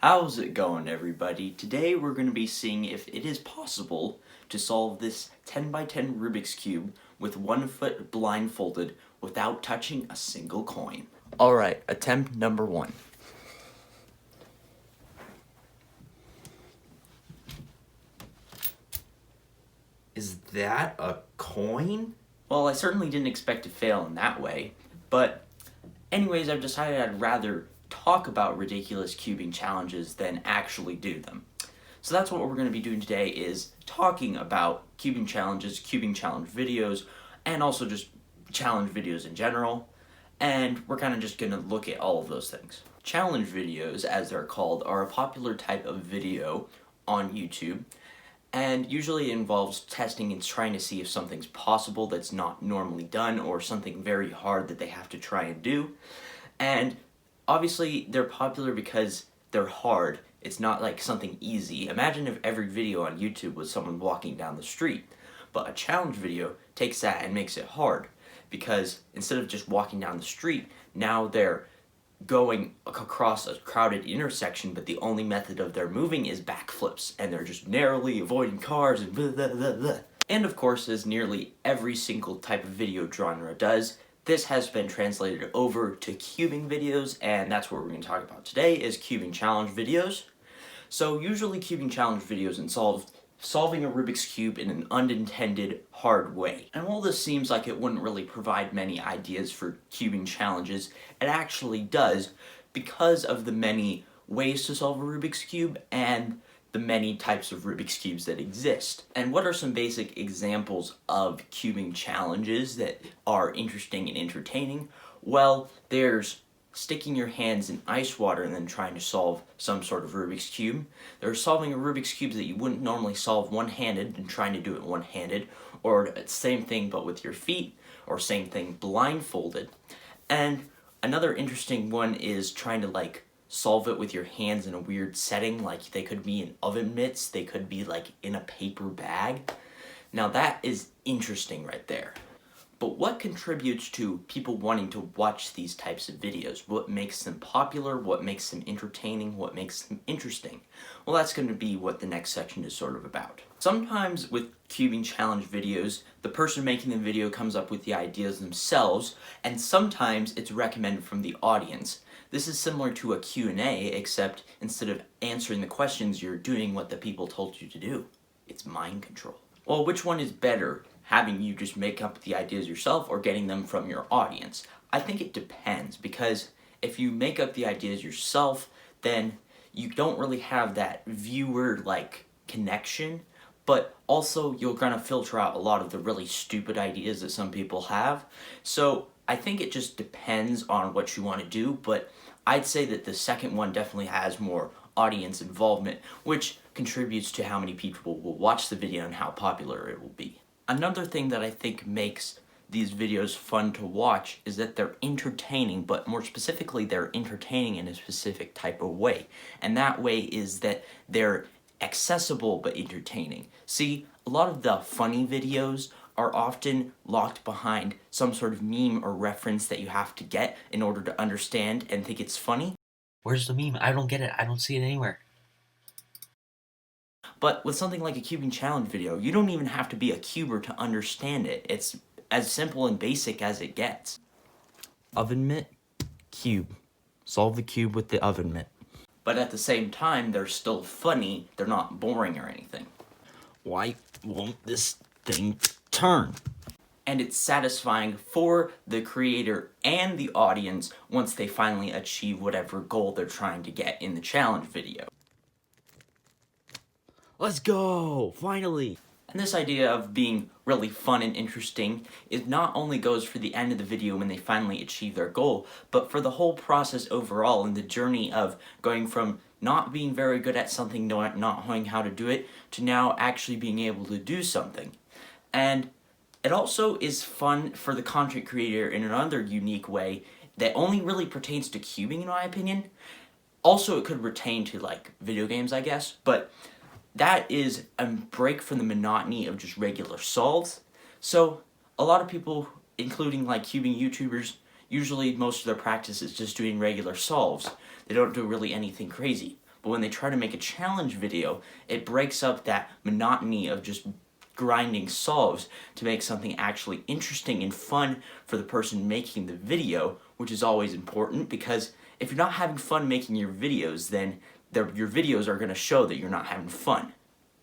How's it going, everybody? Today we're going to be seeing if it is possible to solve this 10 by 10 Rubik's Cube with 1 foot blindfolded without touching a single coin. Alright, attempt number 1. Is that a coin? Well, I certainly didn't expect to fail in that way, but anyways, I've decided I'd rather talk about ridiculous cubing challenges than actually do them. So that's what we're going to be doing today, is talking about cubing challenges, cubing challenge videos, and also just challenge videos in general. And we're kind of just going to look at all of those things. Challenge videos, as they're called, are a popular type of video on YouTube, and usually it involves testing and trying to see if something's possible that's not normally done, or something very hard that they have to try and do. And obviously they're popular because they're hard. It's not like something easy. Imagine if every video on YouTube was someone walking down the street. But a challenge video takes that and makes it hard, because instead of just walking down the street, now they're going across a crowded intersection, but the only method of their moving is backflips, and they're just narrowly avoiding cars and blah, blah, blah, blah. And of course, as nearly every single type of video genre does, this has been translated over to cubing videos, and that's what we're going to talk about today, is cubing challenge videos. So usually cubing challenge videos involve solving a Rubik's Cube in an unintended, hard way. And while this seems like it wouldn't really provide many ideas for cubing challenges, it actually does, because of the many ways to solve a Rubik's Cube and the many types of Rubik's Cubes that exist. And what are some basic examples of cubing challenges that are interesting and entertaining? Well, there's sticking your hands in ice water and then trying to solve some sort of Rubik's Cube. There's solving a Rubik's Cube that you wouldn't normally solve one-handed and trying to do it one-handed, or same thing but with your feet, or same thing blindfolded. And another interesting one is trying to solve it with your hands in a weird setting, like they could be in oven mitts, they could be in a paper bag. Now that is interesting right there. But what contributes to people wanting to watch these types of videos? What makes them popular? What makes them entertaining? What makes them interesting? Well, that's going to be what the next section is sort of about. Sometimes with cubing challenge videos, the person making the video comes up with the ideas themselves, and sometimes it's recommended from the audience. This is similar to a Q&A, except instead of answering the questions, you're doing what the people told you to do. It's mind control. Well, which one is better? Having you just make up the ideas yourself or getting them from your audience? I think it depends, because if you make up the ideas yourself, then you don't really have that viewer connection, but also you're gonna filter out a lot of the really stupid ideas that some people have. So I think it just depends on what you want to do, but I'd say that the second one definitely has more audience involvement, which contributes to how many people will watch the video and how popular it will be. Another thing that I think makes these videos fun to watch is that they're entertaining, but more specifically, they're entertaining in a specific type of way. And that way is that they're accessible but entertaining. See, a lot of the funny videos are often locked behind some sort of meme or reference that you have to get in order to understand and think it's funny. Where's the meme? I don't get it. I don't see it anywhere. But with something like a cubing challenge video, you don't even have to be a cuber to understand it. It's as simple and basic as it gets. Oven mitt, cube. Solve the cube with the oven mitt. But at the same time, they're still funny. They're not boring or anything. Why won't this thing turn? And it's satisfying for the creator and the audience once they finally achieve whatever goal they're trying to get in the challenge video. Let's go! Finally! And this idea of being really fun and interesting is not only goes for the end of the video when they finally achieve their goal, but for the whole process overall and the journey of going from not being very good at something, not knowing how to do it, to now actually being able to do something. And it also is fun for the content creator in another unique way that only really pertains to cubing, in my opinion. Also, it could pertain to video games, I guess, but that is a break from the monotony of just regular solves. So a lot of people, including cubing YouTubers, usually most of their practice is just doing regular solves. They don't do really anything crazy. But when they try to make a challenge video, it breaks up that monotony of just grinding solves to make something actually interesting and fun for the person making the video, which is always important, because if you're not having fun making your videos, then your videos are going to show that you're not having fun.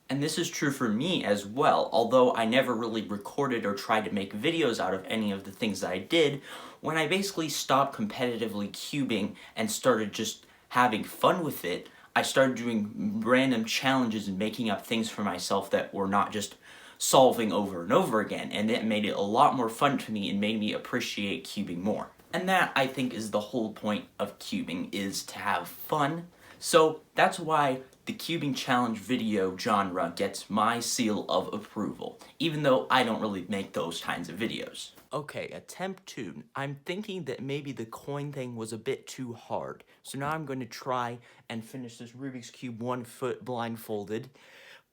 And this is true for me as well, although I never really recorded or tried to make videos out of any of the things that I did. When I basically stopped competitively cubing and started just having fun with it, I started doing random challenges and making up things for myself that were not just solving over and over again, and that made it a lot more fun to me and made me appreciate cubing more. And that, I think, is the whole point of cubing, is to have fun. So that's why the cubing challenge video genre gets my seal of approval, even though I don't really make those kinds of videos. Okay, attempt 2. I'm thinking that maybe the coin thing was a bit too hard, so now I'm going to try and finish this Rubik's Cube 1 foot blindfolded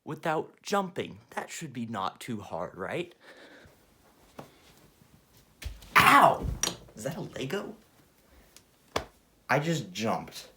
without jumping. That should be not too hard, right? Ow! Is that a Lego? I just jumped.